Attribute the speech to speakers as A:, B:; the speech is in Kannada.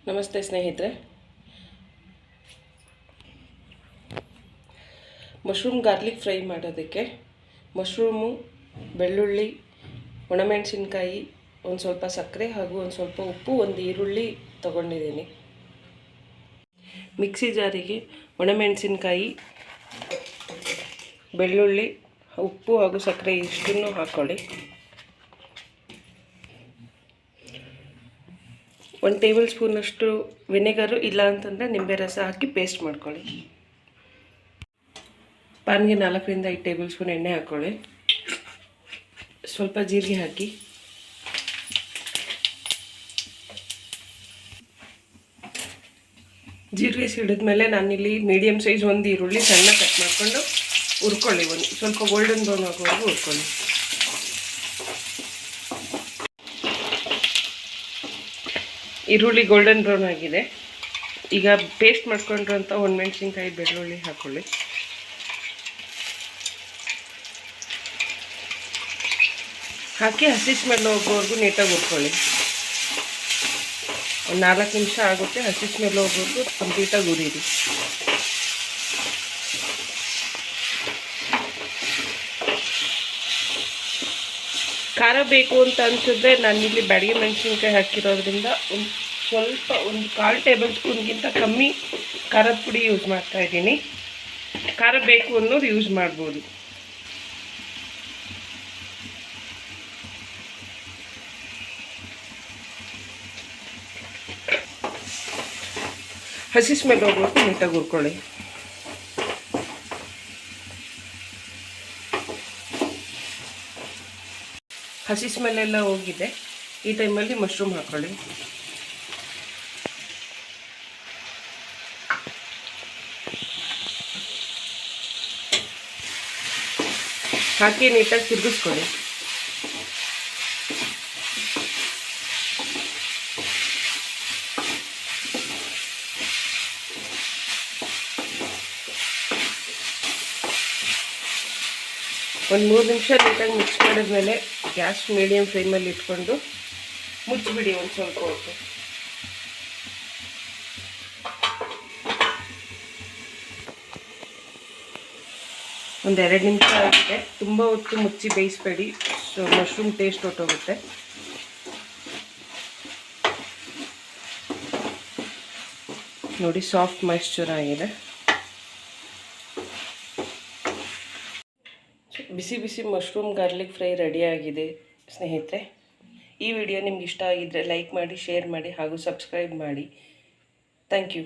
A: ನಮಸ್ತೆ ಸ್ನೇಹಿತರೆ. ಮಶ್ರೂಮ್ ಗಾರ್ಲಿಕ್ ಫ್ರೈ ಮಾಡೋದಕ್ಕೆ ಮಶ್ರೂಮು, ಬೆಳ್ಳುಳ್ಳಿ, ಒಣಮೆಣಸಿನ್ಕಾಯಿ, ಒಂದು ಸ್ವಲ್ಪ ಸಕ್ಕರೆ ಹಾಗೂ ಒಂದು ಸ್ವಲ್ಪ ಉಪ್ಪು, ಒಂದು ಈರುಳ್ಳಿ ತಗೊಂಡಿದ್ದೀನಿ. ಮಿಕ್ಸಿ ಜಾರಿಗೆ ಒಣಮೆಣಸಿನ್ಕಾಯಿ, ಬೆಳ್ಳುಳ್ಳಿ, ಉಪ್ಪು ಹಾಗೂ ಸಕ್ಕರೆ ಇಷ್ಟನ್ನು ಹಾಕ್ಕೊಳ್ಳಿ. 1 ಟೇಬಲ್ ಸ್ಪೂನಷ್ಟು ವಿನೆಗರು, ಇಲ್ಲ ಅಂತಂದರೆ ನಿಂಬೆ ರಸ ಹಾಕಿ ಪೇಸ್ಟ್ ಮಾಡ್ಕೊಳ್ಳಿ. ಪಾನ್ಗೆ 4 ರಿಂದ 5 ಟೇಬಲ್ ಸ್ಪೂನ್ ಎಣ್ಣೆ ಹಾಕ್ಕೊಳ್ಳಿ. ಸ್ವಲ್ಪ ಜೀರಿಗೆ ಹಾಕಿ, ಜೀರಿಗೆ ಸಿಡಿದ್ಮೇಲೆ ನಾನಿಲ್ಲಿ ಮೀಡಿಯಮ್ ಸೈಜ್ ಒಂದು ಈರುಳ್ಳಿ ಸಣ್ಣ ಕಟ್ ಮಾಡಿಕೊಂಡು ಹುರ್ಕೊಳ್ಳಿ. ಒಂದು ಸ್ವಲ್ಪ ಗೋಲ್ಡನ್ ಬ್ರೌನ್ ಆಗೋವರೆಗೂ ಹುರ್ಕೊಳ್ಳಿ. ಈರುಳ್ಳಿ ಗೋಲ್ಡನ್ ಬ್ರೌನ್ ಆಗಿದೆ. ಈಗ ಪೇಸ್ಟ್ ಮಾಡ್ಕೊಂಡಿರೋಂಥ ಒಣಮೆಣಸಿನ್ಕಾಯಿ, ಬೆಳ್ಳುಳ್ಳಿ ಹಾಕ್ಕೊಳ್ಳಿ. ಹಾಕಿ ಹಸಿ ಸ್ಮೆಲ್ ಹೋಗೋವರೆಗೂ ನೀಟಾಗಿ ಹುರ್ಕೊಳ್ಳಿ. ಒಂದು 4 ನಿಮಿಷ ಆಗುತ್ತೆ. ಹಸಿ ಸ್ಮೆಲ್ ಹೋಗೋವರೆಗೂ ಕಂಪ್ಲೀಟಾಗಿ ಹುರಿರಿ. ಖಾರ ಬೇಕು ಅಂತ ಅನಿಸಿದ್ರೆ ನಾನಿಲ್ಲಿ ಬ್ಯಾಡಗಿ ಮೆಣಸಿನ್ಕಾಯಿ ಹಾಕಿರೋದ್ರಿಂದ ಒಂದು 1/4 ಟೇಬಲ್ ಸ್ಪೂನ್ಗಿಂತ ಕಮ್ಮಿ ಖಾರದ ಪುಡಿ ಯೂಸ್ ಮಾಡ್ತಾಯಿದ್ದೀನಿ. ಖಾರ ಬೇಕು ಅನ್ನೋರು ಯೂಸ್ ಮಾಡ್ಬೋದು. ಹಸಿ ಸ್ಮೆಲ್ ಹೋಗೋವರೆಗೂ ನೀಟಾಗಿ ಹುರ್ಕೊಳ್ಳಿ. ಹಸಿ ಸ್ಮೆಲ್ ಎಲ್ಲ ಹೋಗಿದೆ. ಈ ಟೈಮಲ್ಲಿ ಮಶ್ರೂಮ್ ಹಾಕ್ಕೊಳ್ಳಿ. ಹಾಕಿ ನೀಟಾಗಿ ತಿರುಗಿಸ್ಕೊಳ್ಳಿ. ಒಂದು 3 ನಿಮಿಷ ನೀಟಾಗಿ ಮಿಕ್ಸ್ ಮಾಡಿದ್ಮೇಲೆ ಗ್ಯಾಸ್ ಮೀಡಿಯಮ್ ಫ್ಲೇಮಲ್ಲಿ ಇಟ್ಕೊಂಡು ಮುಚ್ಚಿಬಿಡಿ ಒಂದು ಸ್ವಲ್ಪ ಹೊತ್ತು. ಒಂದು 2 ನಿಮಿಷ ಆಗಿದೆ. ತುಂಬ ಹೊತ್ತು ಮುಚ್ಚಿ ಬೇಯಿಸಬೇಡಿ, ಸೊ ಮಶ್ರೂಮ್ ಟೇಸ್ಟ್ ಹೊಟ್ಟೋಗುತ್ತೆ. ನೋಡಿ, ಸಾಫ್ಟ್ ಮಾಯ್ಶ್ಚರ್ ಆಗಿದೆ. ಬಿಸಿ ಬಿಸಿ ಮಶ್ರೂಮ್ ಗಾರ್ಲಿಕ್ ಫ್ರೈ ರೆಡಿಯಾಗಿದೆ ಸ್ನೇಹಿತರೆ. ಈ ವಿಡಿಯೋ ನಿಮ್ಗೆ ಇಷ್ಟ ಆಗಿದ್ದರೆ ಲೈಕ್ ಮಾಡಿ, ಶೇರ್ ಮಾಡಿ ಹಾಗೂ ಸಬ್ಸ್ಕ್ರೈಬ್ ಮಾಡಿ. Thank you.